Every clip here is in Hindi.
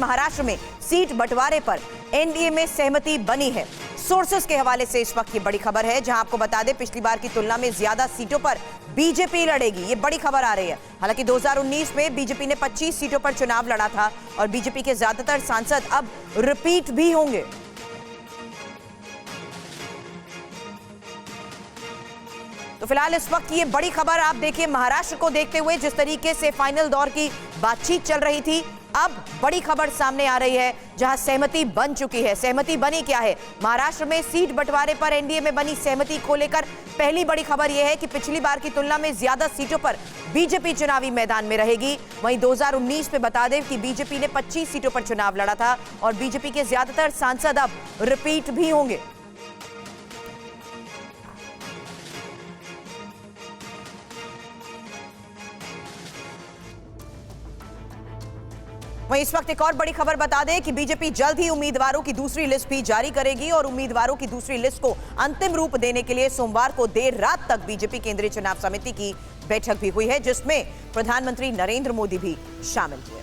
महाराष्ट्र में सीट बंटवारे पर एनडीए में सहमति बनी है। सोर्सेस के हवाले से इस वक्त ये बड़ी खबर है, जहां आपको बता दें पिछली बार की तुलना में ज्यादा सीटों पर बीजेपी लड़ेगी। ये बड़ी खबर आ रही है। हालांकि 2019 में बीजेपी ने 25 सीटों पर चुनाव लड़ा था और बीजेपी के ज्यादातर सांसद अब रिपीट भी होंगे। तो फिलहाल इस वक्त ये बड़ी खबर आप देखिए, महाराष्ट्र को देखते हुए जिस तरीके से फाइनल दौर की बातचीत चल रही थी, अब बड़ी खबर सामने आ रही है जहां सहमति बन चुकी है। सहमति बनी क्या है? महाराष्ट्र में सीट बंटवारे पर एनडीए में बनी सहमति को लेकर पहली बड़ी खबर यह है कि पिछली बार की तुलना में ज्यादा सीटों पर बीजेपी चुनावी मैदान में रहेगी। वहीं 2019 में बता दें कि बीजेपी ने 25 सीटों पर चुनाव लड़ा था और बीजेपी के ज्यादातर सांसद अब रिपीट भी होंगे। वहीं इस वक्त एक और बड़ी खबर बता दें कि बीजेपी जल्द ही उम्मीदवारों की दूसरी लिस्ट भी जारी करेगी और उम्मीदवारों की दूसरी लिस्ट को अंतिम रूप देने के लिए सोमवार को देर रात तक बीजेपी केंद्रीय चुनाव समिति की बैठक भी हुई है, जिसमें प्रधानमंत्री नरेंद्र मोदी भी शामिल हुए।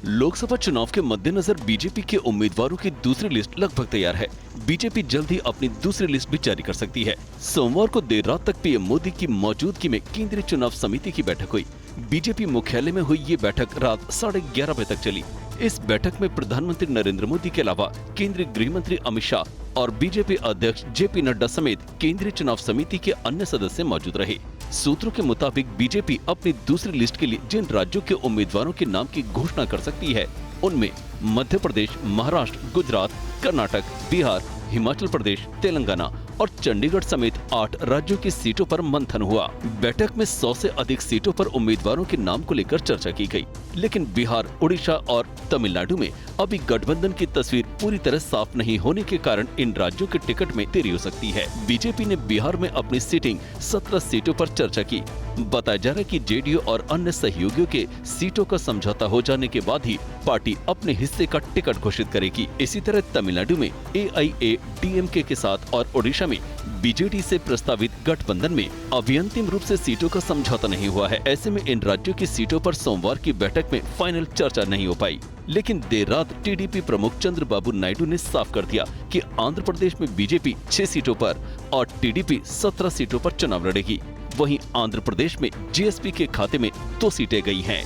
लोकसभा चुनाव के मद्देनजर बीजेपी के उम्मीदवारों की दूसरी लिस्ट लगभग तैयार है। बीजेपी जल्द ही अपनी दूसरी लिस्ट भी जारी कर सकती है। सोमवार को देर रात तक पीएम मोदी की मौजूदगी में केंद्रीय चुनाव समिति की बैठक हुई। बीजेपी मुख्यालय में हुई ये बैठक रात 11:30 बजे तक चली। इस बैठक में प्रधानमंत्री नरेंद्र मोदी के अलावा केंद्रीय गृह मंत्री अमित शाह और बीजेपी अध्यक्ष जेपी नड्डा समेत केंद्रीय चुनाव समिति के अन्य सदस्य मौजूद रहे। सूत्रों के मुताबिक बीजेपी अपनी दूसरी लिस्ट के लिए जिन राज्यों के उम्मीदवारों के नाम की घोषणा कर सकती है, उनमें मध्य प्रदेश, महाराष्ट्र, गुजरात, कर्नाटक, बिहार, हिमाचल प्रदेश, तेलंगाना और चंडीगढ़ समेत 8 राज्यों की सीटों पर मंथन हुआ। बैठक में 100 से अधिक सीटों पर उम्मीदवारों के नाम को लेकर चर्चा की गई, लेकिन बिहार, उड़ीसा और तमिलनाडु में अभी गठबंधन की तस्वीर पूरी तरह साफ नहीं होने के कारण इन राज्यों के टिकट में देरी हो सकती है। बीजेपी ने बिहार में अपनी सीटिंग 17 सीटों पर चर्चा की। बताया जा रहा है कि जेडीयू और अन्य सहयोगियों के सीटों का समझौता हो जाने के बाद ही पार्टी अपने हिस्से का टिकट घोषित करेगी। इसी तरह तमिलनाडु में AIADMK के साथ और ओडिशा में बीजेडी से प्रस्तावित गठबंधन में अभी अंतिम रूप से सीटों का समझौता नहीं हुआ है। ऐसे में इन राज्यों की सीटों पर सोमवार की बैठक में फाइनल चर्चा नहीं हो पाई। लेकिन देर रात टीडीपी प्रमुख चंद्रबाबू नायडू ने साफ कर दिया कि आंध्र प्रदेश में बीजेपी 6 सीटों पर और टीडीपी 17 सीटों पर चुनाव लड़ेगी। वहीं आंध्र प्रदेश में जीएसपी के खाते में 2 सीटें गई हैं।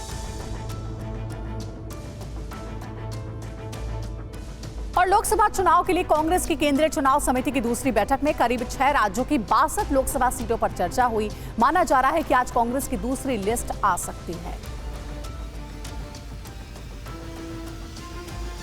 और लोकसभा चुनाव के लिए कांग्रेस की केंद्रीय चुनाव समिति की दूसरी बैठक में करीब 6 राज्यों की 62 लोकसभा सीटों पर चर्चा हुई। माना जा रहा है कि आज कांग्रेस की दूसरी लिस्ट आ सकती है।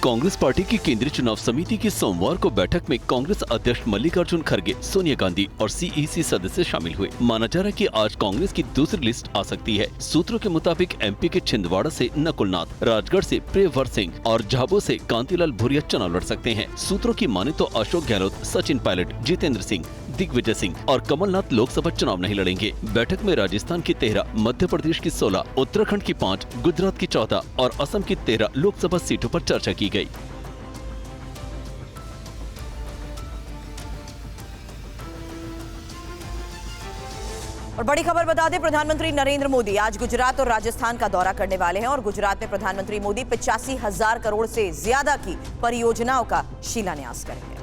कांग्रेस पार्टी की केंद्रीय चुनाव समिति की सोमवार को बैठक में कांग्रेस अध्यक्ष मल्लिकार्जुन खड़गे, सोनिया गांधी और सीईसी सदस्य शामिल हुए। माना जा रहा है कि आज कांग्रेस की दूसरी लिस्ट आ सकती है। सूत्रों के मुताबिक एमपी के छिंदवाड़ा से नकुल नाथ, राजगढ़ से प्रियव्रत सिंह और झाबुआ से कांतिलाल भूरिया चुनाव लड़ सकते हैं। सूत्रों की माने तो अशोक गहलोत, सचिन पायलट, जितेंद्र सिंह, दिग्विजय सिंह और कमलनाथ लोकसभा चुनाव नहीं लड़ेंगे। बैठक में राजस्थान की 13, मध्य प्रदेश की 16, उत्तराखंड की 5, गुजरात की 14 और असम की 13 लोकसभा सीटों पर चर्चा की गई। और बड़ी खबर बता दें, प्रधानमंत्री नरेंद्र मोदी आज गुजरात और राजस्थान का दौरा करने वाले हैं और गुजरात में प्रधानमंत्री मोदी 85,000 करोड़ से ज्यादा की परियोजनाओं का शिलान्यास करेंगे।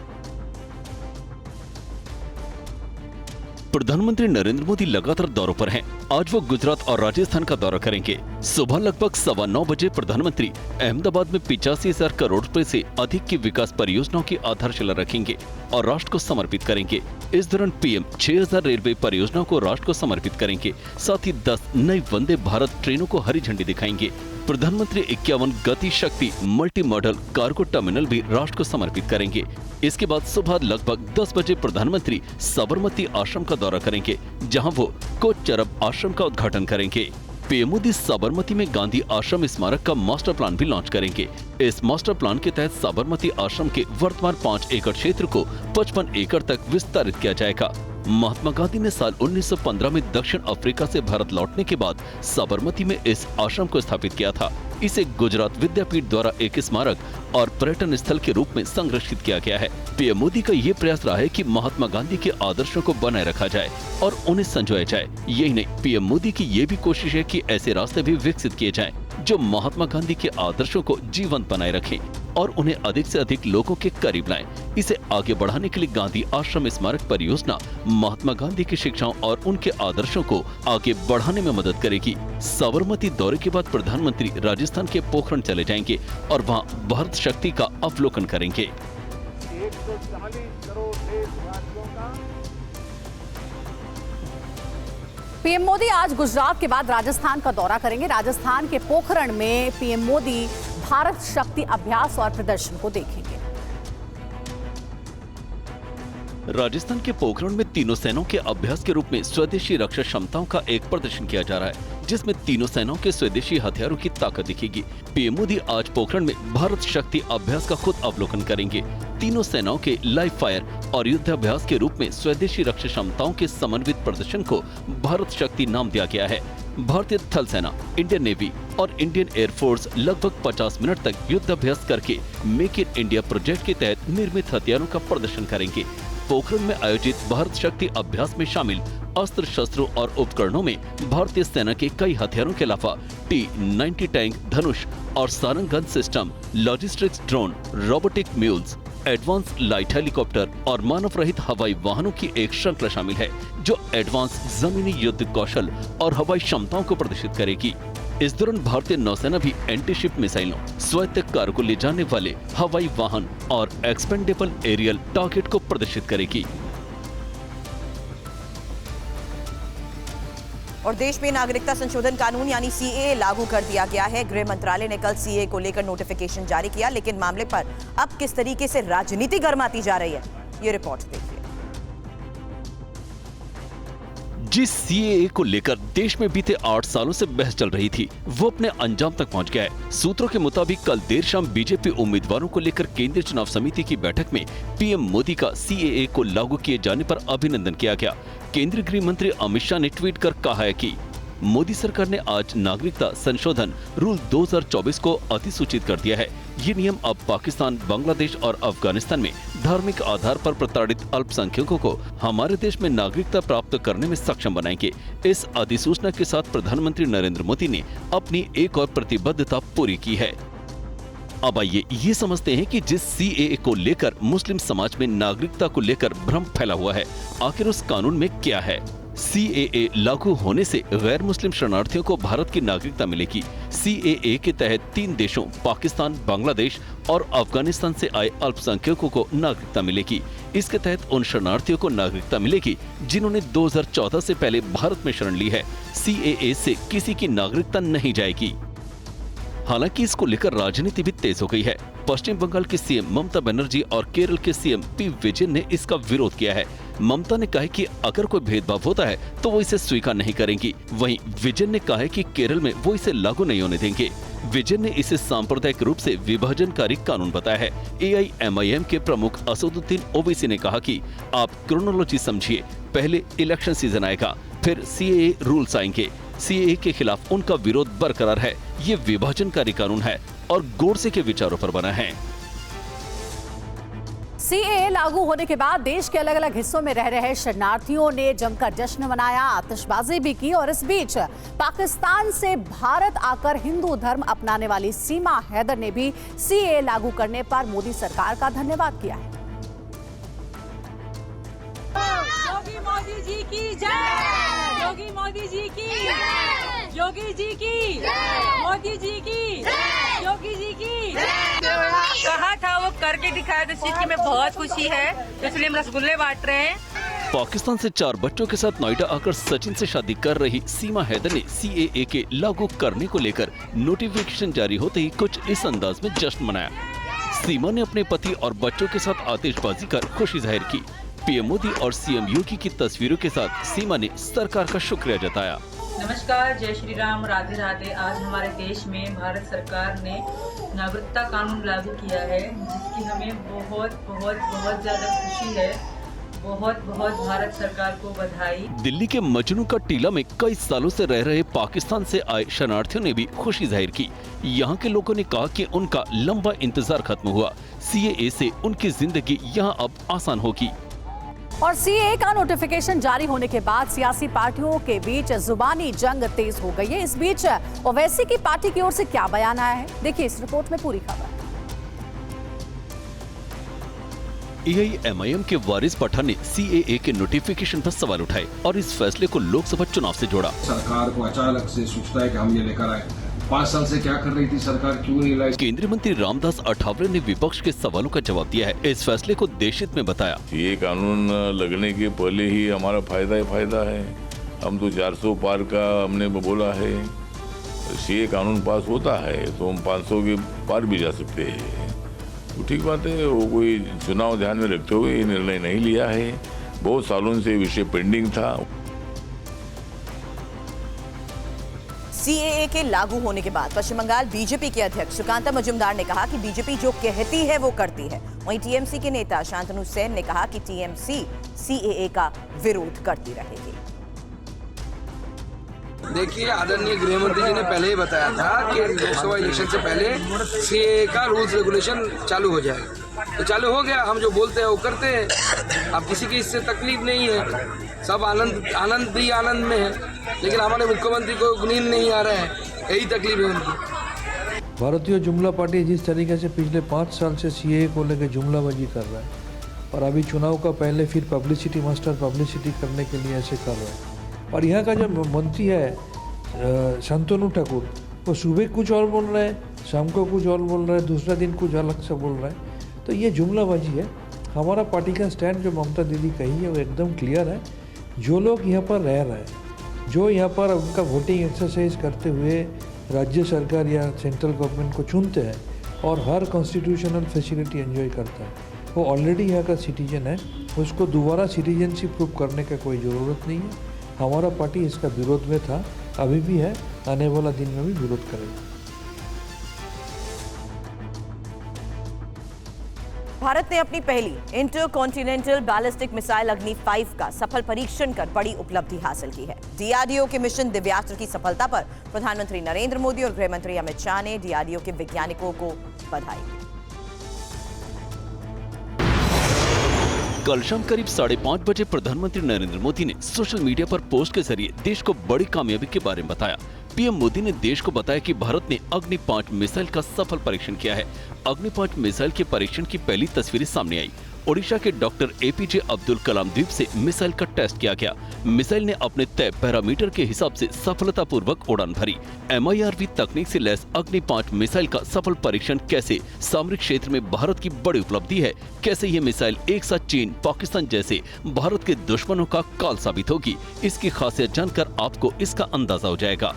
प्रधानमंत्री नरेंद्र मोदी लगातार दौरों पर हैं। आज वो गुजरात और राजस्थान का दौरा करेंगे। सुबह लगभग 9:15 बजे प्रधानमंत्री अहमदाबाद में 85,000 करोड़ रुपए से अधिक की विकास परियोजनाओं की आधारशिला रखेंगे और राष्ट्र को समर्पित करेंगे। इस दौरान पीएम 6,000 रेलवे परियोजनाओं को राष्ट्र को समर्पित करेंगे। साथ ही 10 नई वंदे भारत ट्रेनों को हरी झंडी दिखाएंगे। प्रधानमंत्री 51 गति शक्ति मल्टी मॉडल कार्गो टर्मिनल भी राष्ट्र को समर्पित करेंगे। इसके बाद सुबह लगभग 10 बजे प्रधानमंत्री साबरमती आश्रम का दौरा करेंगे, जहां वो कोचरब आश्रम का उद्घाटन करेंगे। पीएम मोदी साबरमती में गांधी आश्रम स्मारक का मास्टर प्लान भी लॉन्च करेंगे। इस मास्टर प्लान के तहत साबरमती आश्रम के वर्तमान 5 एकड़ क्षेत्र को 55 एकड़ तक विस्तारित किया जाएगा। महात्मा गांधी ने साल 1915 में दक्षिण अफ्रीका से भारत लौटने के बाद साबरमती में इस आश्रम को स्थापित किया था। इसे गुजरात विद्यापीठ द्वारा एक स्मारक और पर्यटन स्थल के रूप में संरक्षित किया गया है। पीएम मोदी का ये प्रयास रहा है कि महात्मा गांधी के आदर्शों को बनाए रखा जाए और उन्हें संजोया जाए। यही नहीं, पीएम मोदी की ये भी कोशिश है कि ऐसे रास्ते भी विकसित किए जाएं जो महात्मा गांधी के आदर्शों को जीवंत बनाए रखें और उन्हें अधिक से अधिक लोगों के करीब लाएं। इसे आगे बढ़ाने के लिए गांधी आश्रम स्मारक परियोजना महात्मा गांधी की शिक्षाओं और उनके आदर्शों को आगे बढ़ाने में मदद करेगी। साबरमती दौरे के बाद प्रधानमंत्री राजस्थान के पोखरण चले जाएंगे और वहां भारत शक्ति का अवलोकन करेंगे। 140 करोड़ देशवासियों का पीएम मोदी आज गुजरात के बाद राजस्थान का दौरा करेंगे। राजस्थान के पोखरण में पीएम मोदी भारत शक्ति अभ्यास और प्रदर्शन को देखेंगे। राजस्थान के पोखरण में तीनों सेनाओं के अभ्यास के रूप में स्वदेशी रक्षा क्षमताओं का एक प्रदर्शन किया जा रहा है, जिसमें तीनों सेनाओं के स्वदेशी हथियारों की ताकत दिखेगी। पीएम मोदी आज पोखरण में भारत शक्ति अभ्यास का खुद अवलोकन करेंगे। तीनों सेनाओं के लाइव फायर और युद्धाभ्यास के रूप में स्वदेशी रक्षा क्षमताओं के समन्वित प्रदर्शन को भारत शक्ति नाम दिया गया है। भारतीय थल सेना, इंडियन नेवी और इंडियन एयरफोर्स लगभग 50 मिनट तक युद्धाभ्यास करके मेक इन इंडिया प्रोजेक्ट के तहत निर्मित हथियारों का प्रदर्शन करेंगे। पोखरण में आयोजित भारत शक्ति अभ्यास में शामिल अस्त्र शस्त्रों और उपकरणों में भारतीय सेना के कई हथियारों के अलावा T-90 टैंक, धनुष और Sarang gun system, logistics drone, robotic mules, advance light helicopter और मानव रहित हवाई वाहनों की एक श्रृंखला शामिल है, जो एडवांस जमीनी युद्ध कौशल और हवाई क्षमताओं को प्रदर्शित करेगी। इस दौरान भारतीय नौसेना भी एंटी शिप मिसाइलों, स्वायत्त कार को ले जाने वाले हवाई वाहन और एक्सपेंडेबल एरियल टारगेट को प्रदर्शित करेगी। और देश में नागरिकता संशोधन कानून यानी सीएए लागू कर दिया गया है। गृह मंत्रालय ने कल सीएए को लेकर नोटिफिकेशन जारी किया, लेकिन मामले पर अब किस तरीके से राजनीति गर्माती जा रही है, ये रिपोर्ट देखिए। जिस सीएए को लेकर देश में बीते 8 सालों से बहस चल रही थी, वो अपने अंजाम तक पहुंच गया है। सूत्रों के मुताबिक कल देर शाम बीजेपी उम्मीदवारों को लेकर केंद्रीय चुनाव समिति की बैठक में पीएम मोदी का सीएए को लागू किए जाने पर अभिनंदन किया गया। केंद्रीय गृह मंत्री अमित शाह ने ट्वीट कर कहा है कि मोदी सरकार ने आज नागरिकता संशोधन रूल 2024 को अधिसूचित कर दिया है। ये नियम अब पाकिस्तान, बांग्लादेश और अफगानिस्तान में धार्मिक आधार पर प्रताड़ित अल्पसंख्यकों को हमारे देश में नागरिकता प्राप्त करने में सक्षम बनाएंगे। इस अधिसूचना के साथ प्रधानमंत्री नरेंद्र मोदी ने अपनी एक और प्रतिबद्धता पूरी की है। अब आइए ये समझते हैं कि जिस सीएए को लेकर मुस्लिम समाज में नागरिकता को लेकर भ्रम फैला हुआ है, आखिर उस कानून में क्या है। सीएए लागू होने से गैर मुस्लिम शरणार्थियों को भारत की नागरिकता मिलेगी। सीएए के तहत 3 देशों पाकिस्तान, बांग्लादेश और अफगानिस्तान से आए अल्पसंख्यकों को नागरिकता मिलेगी। इसके तहत उन शरणार्थियों को नागरिकता मिलेगी जिन्होंने 2014 से पहले भारत में शरण ली है। सीएए से किसी की नागरिकता नहीं जाएगी। हालांकि इसको लेकर राजनीति भी तेज हो गई है। पश्चिम बंगाल की सीएम ममता बनर्जी और केरल के सीएम पी विजयन ने इसका विरोध किया है। ममता ने कहा है कि अगर कोई भेदभाव होता है तो वो इसे स्वीकार नहीं करेंगी। वहीं विजयन ने कहा है कि केरल में वो इसे लागू नहीं होने देंगे। विजयन ने इसे सांप्रदायिक रूप से विभाजनकारी कानून बताया है। एआईएमआईएम के प्रमुख असदुद्दीन ओवैसी ने कहा कि आप क्रोनोलॉजी समझिए, पहले इलेक्शन सीजन आएगा, फिर सीएए रूल्स आएंगे। सीएए के खिलाफ उनका विरोध बरकरार है। ये विभाजनकारी कानून है और गोडसे के विचारों पर बना है। सीएए लागू होने के बाद देश के अलग अलग हिस्सों में रह रहे शरणार्थियों ने जमकर जश्न मनाया, आतिशबाजी भी की। और इस बीच पाकिस्तान से भारत आकर हिंदू धर्म अपनाने वाली सीमा हैदर ने भी सीएए लागू करने पर मोदी सरकार का धन्यवाद किया है। योगी मोदी जी की जय, योगी मोदी जी की जय, योगी जी की जय, मोदी जी की जय, योगी जी की कहा था वो करके दिखाया, तो इस चीज की में बहुत खुशी है, इसलिए हम रसगुल्ले बांट रहे हैं। पाकिस्तान से 4 बच्चों के साथ नोएडा आकर सचिन से शादी कर रही सीमा हैदर ने सीएए के लागू करने को लेकर नोटिफिकेशन जारी होते ही कुछ इस अंदाज में जश्न मनाया। सीमा ने अपने पति और बच्चों के साथ आतिशबाजी कर खुशी जाहिर की। पीएम मोदी और सीएम योगी की तस्वीरों के साथ सीमा ने सरकार का शुक्रिया जताया। नमस्कार, जय श्री राम, राधे राधे। आज हमारे देश में भारत सरकार ने नागरिकता कानून लागू किया है, जिसकी हमें बहुत बहुत बहुत ज़्यादा खुशी है। बहुत बहुत भारत सरकार को बधाई। दिल्ली के मजनू का टीला में कई सालों से रह रहे पाकिस्तान से आए शरणार्थियों ने भी खुशी जाहिर की। यहाँ के लोगों ने कहा कि उनका लंबा इंतजार खत्म हुआ। सीएए से उनकी जिंदगी यहाँ अब आसान होगी। और सीएए का नोटिफिकेशन जारी होने के बाद सियासी पार्टियों के बीच जुबानी जंग तेज हो गई है। इस बीच ओवैसी की पार्टी की ओर से क्या बयान आया है, देखिए इस रिपोर्ट में पूरी खबर। एआईएमआईएम के वारिस पठान ने सीएए के नोटिफिकेशन पर सवाल उठाए और इस फैसले को लोकसभा चुनाव से जोड़ा। सरकार को अचानक से सूचना है कि हम ये लेकर आए। 5 साल से क्या कर रही थी सरकार, क्यों नहीं लाई? केंद्रीय मंत्री रामदास अठावले ने विपक्ष के सवालों का जवाब दिया है। इस फैसले को देशहित में बताया। ये कानून लगने के पहले ही हमारा फायदा ही फायदा है। हम तो 400 पार का हमने बोला है। ये कानून पास होता है तो हम 500 के पार भी जा सकते हैं। तो ठीक बात है, वो कोई चुनाव ध्यान में रखते हुए ये निर्णय नहीं लिया है। बहुत सालों से विषय पेंडिंग था। सीएए के लागू होने के बाद पश्चिम बंगाल बीजेपी के अध्यक्ष सुकांता मजुमदार ने कहा कि बीजेपी जो कहती है वो करती है। वहीं टीएमसी के नेता शांतनु सेन ने कहा कि टीएमसी सीएए का विरोध करती रहेगी। देखिए, आदरणीय गृह मंत्री जी ने पहले ही बताया था कि लोकसभा इलेक्शन से पहले सीएए का रूल्स रेगुलेशन चालू हो जाएगा। तो चालू हो गया, हम जो बोलते हैं वो करते हैं। अब किसी की इससे तकलीफ नहीं है, सब आनंद ही आनंद में है। लेकिन हमारे मुख्यमंत्री को नींद नहीं आ रहा है, यही तकलीफ है उनकी। भारतीय जुमला पार्टी जिस तरीके से पिछले 5 साल से सीएए को लेकर जुमलाबाजी कर रहा है और अभी चुनाव का पहले फिर पब्लिसिटी मास्टर पब्लिसिटी करने के लिए ऐसे कर रहा है। और यहाँ का जो मंत्री है शांतनु ठाकुर, वो सुबह कुछ और बोल रहा है, शाम को कुछ और बोल रहा है, दूसरा दिन कुछ अलग से बोल रहा है। तो ये जुमलाबाजी है। हमारा पार्टी का स्टैंड जो ममता दीदी कही है वो एकदम क्लियर है। जो लोग यहाँ पर रह रहे हैं, जो यहाँ पर उनका वोटिंग एक्सरसाइज करते हुए राज्य सरकार या सेंट्रल गवर्नमेंट को चुनते हैं और हर कॉन्स्टिट्यूशनल फैसिलिटी एंजॉय करता है, वो ऑलरेडी यहाँ का सिटीजन है। उसको दोबारा सिटीजनशिप प्रूव करने का कोई ज़रूरत नहीं है। हमारा पार्टी इसका विरोध में था, अभी भी है, आने वाला दिन में भी विरोध करेगा। भारत ने अपनी पहली इंटरकॉन्टिनेंटल बैलिस्टिक मिसाइल अग्नि 5 का सफल परीक्षण कर बड़ी उपलब्धि हासिल की है। डीआरडीओ के मिशन दिव्यास्त्र की सफलता पर प्रधानमंत्री नरेंद्र मोदी और गृह मंत्री अमित शाह ने डीआरडीओ के वैज्ञानिकों को बधाई दी। कल शाम करीब 5:30 बजे प्रधानमंत्री नरेंद्र मोदी ने सोशल मीडिया पर पोस्ट के जरिए देश को बड़ी कामयाबी के बारे में बताया। पीएम मोदी ने देश को बताया कि भारत ने अग्नि 5 मिसाइल का सफल परीक्षण किया है। अग्नि 5 मिसाइल के परीक्षण की पहली तस्वीरें सामने आई। ओडिशा के डॉक्टर एपीजे अब्दुल कलाम द्वीप से मिसाइल का टेस्ट किया गया। मिसाइल ने अपने तय पैरामीटर के हिसाब से सफलतापूर्वक उड़ान भरी। MIRV तकनीक से लैस अग्नि 5 मिसाइल का सफल परीक्षण कैसे सामरिक क्षेत्र में भारत की बड़ी उपलब्धि है, कैसे ये मिसाइल एक साथ चीन, पाकिस्तान जैसे भारत के दुश्मनों का काल साबित होगी, इसकी खासियत जानकर आपको इसका अंदाजा हो जाएगा।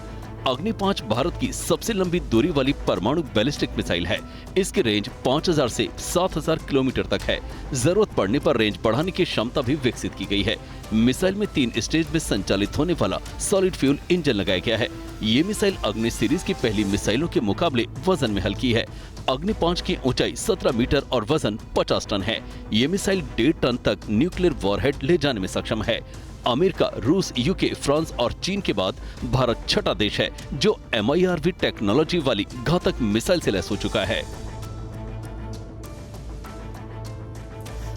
अग्नि 5 भारत की सबसे लंबी दूरी वाली परमाणु बैलिस्टिक मिसाइल है। इसकी रेंज 5000 से 7000 किलोमीटर तक है। जरूरत पड़ने पर रेंज बढ़ाने की क्षमता भी विकसित की गई है। मिसाइल में 3 स्टेज में संचालित होने वाला सॉलिड फ्यूल इंजन लगाया गया है। ये मिसाइल अग्नि सीरीज की पहली मिसाइलों के मुकाबले वजन में हल्की है। अग्नि 5 की ऊंचाई 17 मीटर और वजन 50 टन है। ये मिसाइल 1.5 टन तक न्यूक्लियर वॉरहेड ले जाने में सक्षम है। अमेरिका, रूस, यूके, फ्रांस और चीन के बाद भारत छठा देश है जो MIRV टेक्नोलॉजी वाली घातक मिसाइल से लैस हो चुका है।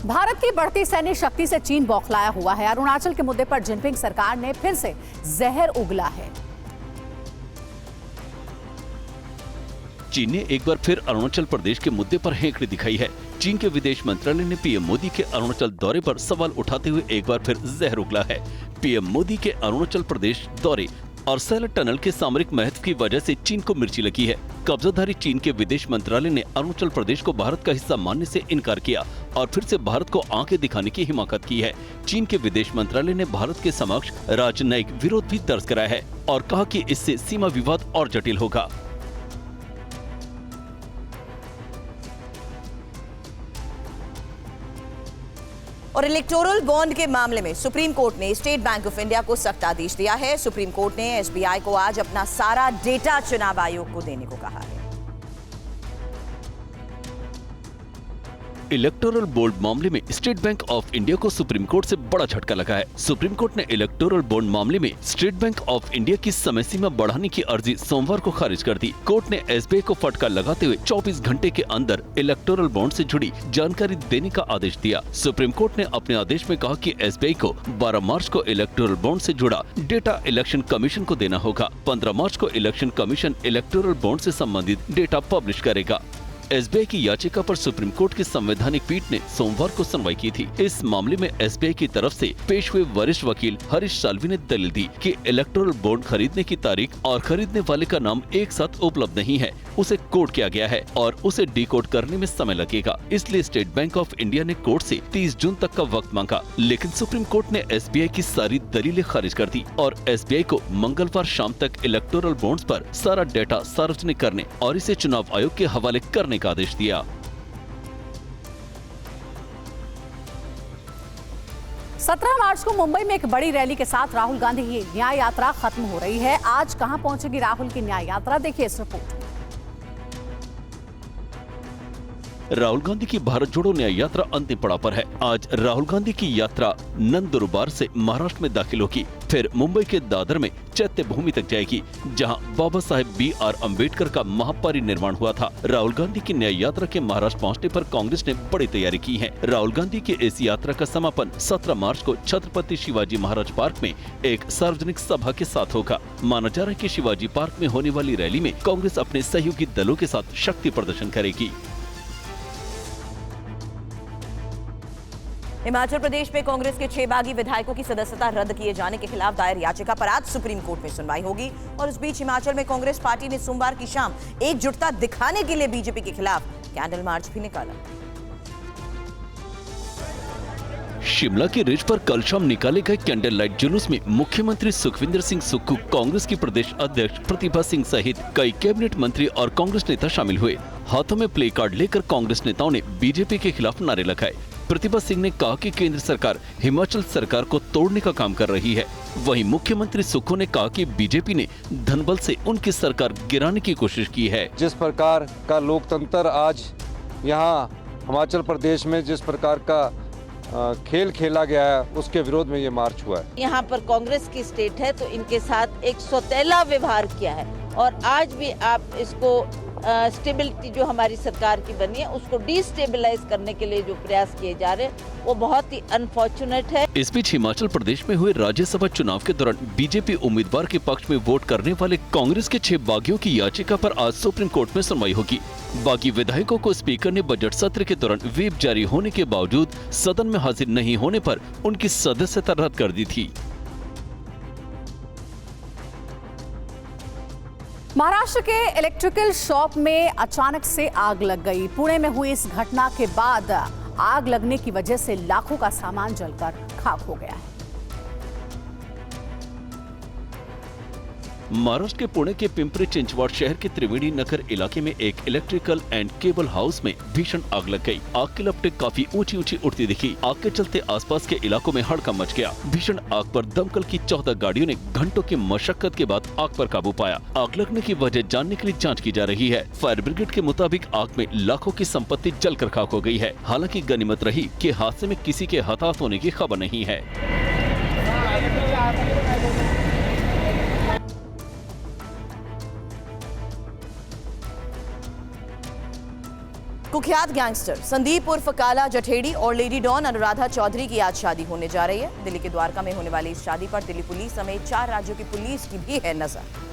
भारत की बढ़ती सैन्य शक्ति से चीन बौखलाया हुआ है। अरुणाचल के मुद्दे पर जिनपिंग सरकार ने फिर से जहर उगला है। चीन ने एक बार फिर अरुणाचल प्रदेश के मुद्दे पर हेकड़ी दिखाई है। चीन के विदेश मंत्रालय ने पीएम मोदी के अरुणाचल दौरे पर सवाल उठाते हुए एक बार फिर जहर उगला है। पीएम मोदी के अरुणाचल प्रदेश दौरे और सेल टनल के सामरिक महत्व की वजह से चीन को मिर्ची लगी है। कब्जाधारी चीन के विदेश मंत्रालय ने अरुणाचल प्रदेश को भारत का हिस्सा मानने से इनकार किया और फिर से भारत को आंखें दिखाने की हिमाकत की है। चीन के विदेश मंत्रालय ने भारत के समक्ष राजनयिक विरोध भी दर्ज कराया है और कहा कि इससे सीमा विवाद और जटिल होगा। और इलेक्टोरल बॉन्ड के मामले में सुप्रीम कोर्ट ने स्टेट बैंक ऑफ इंडिया को सख्त आदेश दिया है। सुप्रीम कोर्ट ने SBI को आज अपना सारा डेटा चुनाव आयोग को देने को कहा है। इलेक्टोरल बोर्ड मामले में स्टेट बैंक ऑफ इंडिया को सुप्रीम कोर्ट से बड़ा झटका लगा है। सुप्रीम कोर्ट ने इलेक्टोरल बोर्ड मामले में स्टेट बैंक ऑफ इंडिया की समय सीमा बढ़ाने की अर्जी सोमवार को खारिज कर दी। कोर्ट ने एसबीआई को फटकार लगाते हुए 24 घंटे के अंदर इलेक्टोरल बॉन्ड से जुड़ी जानकारी देने का आदेश दिया। सुप्रीम कोर्ट ने अपने आदेश में कहा कि एसबीआई को 12 मार्च को इलेक्टोरल बॉन्ड से जुड़ा डेटा इलेक्शन कमीशन को देना होगा। 15 मार्च को इलेक्शन कमीशन इलेक्टोरल बॉन्ड से संबंधित डेटा पब्लिश करेगा। एसबीआई की याचिका पर सुप्रीम कोर्ट की संवैधानिक पीठ ने सोमवार को सुनवाई की थी। इस मामले में एसबीआई की तरफ से पेश हुए वरिष्ठ वकील हरीश साल्वी ने दलील दी कि इलेक्टोरल बॉन्ड खरीदने की तारीख और खरीदने वाले का नाम एक साथ उपलब्ध नहीं है, उसे कोड किया गया है और उसे डिकोड करने में समय लगेगा। इसलिए स्टेट बैंक ऑफ इंडिया ने कोर्ट से 30 जून तक का वक्त मांगा, लेकिन सुप्रीम कोर्ट ने एसबीआई की सारी दलीलें खारिज कर दी और एसबीआई को मंगलवार शाम तक इलेक्टोरल बॉन्ड्स पर सारा डेटा सार्वजनिक करने और इसे चुनाव आयोग के हवाले करने का आदेश दिया। 17 मार्च को मुंबई में एक बड़ी रैली के साथ राहुल गांधी की न्याय यात्रा खत्म हो रही है। आज कहां पहुंचेगी राहुल की न्याय यात्रा, देखिए इस रिपोर्ट। राहुल गांधी की भारत जोड़ो न्याय यात्रा अंतिम पड़ाव पर है। आज राहुल गांधी की यात्रा नंदुरबार से महाराष्ट्र में दाखिल होगी, फिर मुंबई के दादर में चैत्य भूमि तक जाएगी, जहां बाबा साहेब B.R. अम्बेडकर का महापरिनिर्वाण हुआ था। राहुल गांधी की न्याय यात्रा के महाराष्ट्र पहुंचने पर कांग्रेस ने बड़ी तैयारी की है। राहुल गांधी की इस यात्रा का समापन 17 मार्च को छत्रपति शिवाजी महाराज पार्क में एक सार्वजनिक सभा के साथ होगा। माना जा रहा है कि शिवाजी पार्क में होने वाली रैली में कांग्रेस अपने सहयोगी दलों के साथ शक्ति प्रदर्शन करेगी। हिमाचल प्रदेश में कांग्रेस के 6 बागी विधायकों की सदस्यता रद्द किए जाने के खिलाफ दायर याचिका पर आज सुप्रीम कोर्ट में सुनवाई होगी और इस बीच हिमाचल में कांग्रेस पार्टी ने सोमवार की शाम एकजुटता दिखाने के लिए बीजेपी के खिलाफ कैंडल मार्च भी निकाला। शिमला के रिज पर कल शाम निकाले गए कैंडल लाइट जुलूस में मुख्यमंत्री सुखविंदर सिंह सुक्खू, कांग्रेस की प्रदेश अध्यक्ष प्रतिभा सिंह सहित कई कैबिनेट मंत्री और कांग्रेस नेता शामिल हुए। हाथों में प्ले कार्ड लेकर कांग्रेस नेताओं ने बीजेपी के खिलाफ नारे लगाए। प्रतिभा सिंह ने कहा कि केंद्र सरकार हिमाचल सरकार को तोड़ने का काम कर रही है। वहीं मुख्यमंत्री सुक्खू ने कहा कि बीजेपी ने धनबल से उनकी सरकार गिराने की कोशिश की है। जिस प्रकार का लोकतंत्र आज यहाँ हिमाचल प्रदेश में जिस प्रकार का खेल खेला गया है, उसके विरोध में ये मार्च हुआ है। यहाँ पर कांग्रेस की स्टेट है तो इनके साथ एक सौतेला व्यवहार किया है और आज भी आप इसको स्टेबिलिटी जो हमारी सरकार की बनी है उसको डिस्टेबलाइज करने के लिए जो प्रयास किए जा रहे हैं वो बहुत ही अनफॉर्चुनेट है। इस बीच हिमाचल प्रदेश में हुए राज्यसभा चुनाव के दौरान बीजेपी उम्मीदवार के पक्ष में वोट करने वाले कांग्रेस के 6 बागियों की याचिका पर आज सुप्रीम कोर्ट में सुनवाई होगी। बागी विधायकों को स्पीकर ने बजट सत्र के दौरान व्हिप जारी होने के बावजूद सदन में हाजिर नहीं होने पर उनकी सदस्यता रद्द कर दी थी। महाराष्ट्र के इलेक्ट्रिकल शॉप में अचानक से आग लग गई। पुणे में हुई इस घटना के बाद आग लगने की वजह से लाखों का सामान जलकर खाक हो गया है। महाराष्ट्र के पुणे के पिंपरी चिंचवड शहर के त्रिवेणी नगर इलाके में एक इलेक्ट्रिकल एंड केबल हाउस में भीषण आग लग गई। आग की लपटें काफी ऊंची उठती दिखी। आग के चलते आसपास के इलाकों में हड़कंप मच गया। भीषण आग पर दमकल की 14 गाड़ियों ने घंटों की मशक्कत के बाद आग पर काबू पाया। आग लगने की वजह जानने के लिए जाँच की जा रही है। फायर ब्रिगेड के मुताबिक आग में लाखों की संपत्ति जलकर खाक हो गई है। हालांकि गनीमत रही कि हादसे में किसी के हताहत होने की खबर नहीं है। कुख्यात गैंगस्टर संदीप उर्फ काला जठेड़ी और लेडी डॉन अनुराधा चौधरी की आज शादी होने जा रही है। दिल्ली के द्वारका में होने वाली इस शादी पर दिल्ली पुलिस समेत 4 राज्यों की पुलिस की भी है नजर।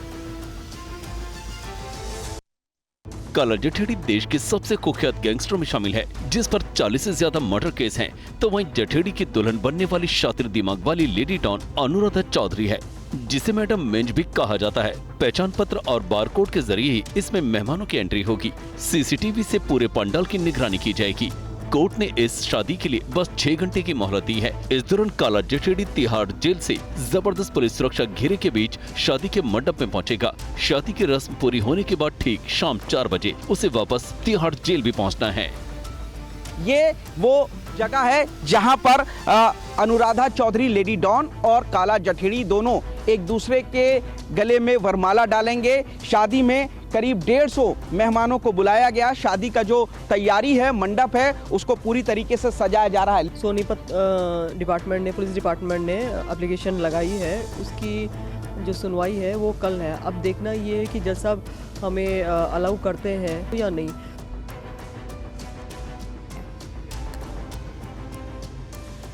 काला जठेड़ी देश के सबसे कुख्यात गैंगस्टरों में शामिल है, जिस पर 40 से ज्यादा मर्डर केस हैं। तो वहीं जठेड़ी की दुल्हन बनने वाली शातिर दिमाग वाली लेडी डॉन अनुराधा चौधरी है, जिसे मैडम मेंज भी कहा जाता है। पहचान पत्र और बारकोड के जरिए ही इसमें मेहमानों की एंट्री होगी। सीसीटीवी से पूरे पंडाल की निगरानी की जाएगी। कोर्ट ने इस शादी के लिए बस 6 घंटे की मोहलत दी है। इस दौरान काला जठेड़ी तिहाड़ जेल से जबरदस्त पुलिस सुरक्षा घेरे के बीच शादी के मंडप में पहुंचेगा। शादी की रस्म पूरी होने के बाद ठीक शाम 4 बजे उसे वापस तिहाड़ जेल भी पहुंचना है। ये वो जगह है जहां पर अनुराधा चौधरी लेडी डॉन और काला जठेड़ी दोनों एक दूसरे के गले में वरमाला डालेंगे। शादी में करीब 150 मेहमानों को बुलाया गया। शादी का जो तैयारी है, मंडप है, उसको पूरी तरीके से सजाया जा रहा है। सोनीपत डिपार्टमेंट ने, पुलिस डिपार्टमेंट ने एप्लीकेशन लगाई है, उसकी जो सुनवाई है वो कल है। अब देखना ये है कि जज साहब हमें अलाउ करते हैं या नहीं।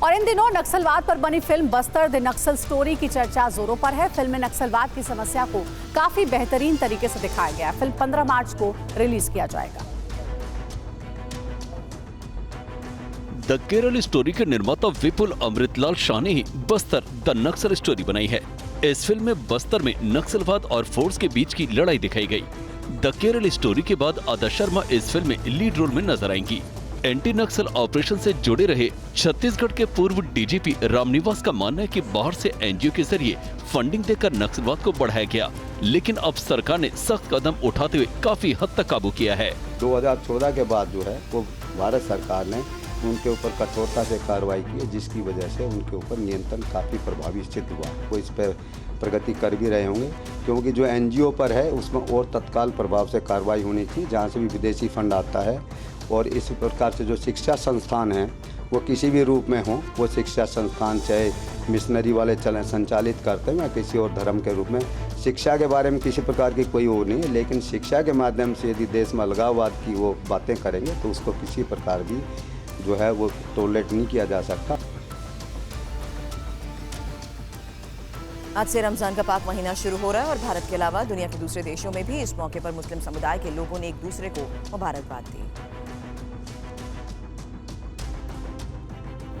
और इन दिनों नक्सलवाद पर बनी film Bastar the Naxal story की चर्चा जोरों पर है। फिल्म में नक्सलवाद की समस्या को काफी बेहतरीन तरीके से दिखाया गया है। फिल्म 15 मार्च को रिलीज किया जाएगा। द केरल स्टोरी के निर्माता विपुल अमृतलाल शाह ने ही बस्तर द नक्सल स्टोरी बनाई है। इस फिल्म में बस्तर में नक्सलवाद और फोर्स के बीच की लड़ाई दिखाई गई। द केरल स्टोरी के बाद आदा शर्मा इस फिल्म में लीड रोल में नजर आएंगी। एंटी नक्सल ऑपरेशन से जुड़े रहे छत्तीसगढ़ के पूर्व डीजीपी रामनिवास का मानना है कि बाहर से एनजीओ के जरिए फंडिंग देकर नक्सलवाद को बढ़ाया गया, लेकिन अब सरकार ने सख्त कदम उठाते हुए काफी हद तक काबू किया है। 2014 के बाद जो है वो भारत सरकार ने उनके ऊपर कठोरता से कार्रवाई की है, जिसकी वजह से उनके ऊपर नियंत्रण काफ़ी प्रभावी सिद्ध हुआ। वो इस पर प्रगति कर भी रहे होंगे, क्योंकि जो एनजीओ पर है उसमें और तत्काल प्रभाव से कार्रवाई होनी चाहिए, जहाँ से भी विदेशी फंड आता है। और इस प्रकार से जो शिक्षा संस्थान हैं वो किसी भी रूप में हों, वो शिक्षा संस्थान चाहे मिशनरी वाले चलें संचालित करते हैं या किसी और धर्म के रूप में, शिक्षा के बारे में किसी प्रकार की कोई वो नहीं है। लेकिन शिक्षा के माध्यम से यदि देश में अलगाववाद की वो बातें करेंगे तो उसको किसी प्रकार भी जो है वो टॉलरेट नहीं किया जा सकता। आज से रमजान का पाक महीना शुरू हो रहा है और भारत के अलावा दुनिया के दूसरे देशों में भी इस मौके पर मुस्लिम समुदाय के लोगों ने एक दूसरे को मुबारकबाद दी।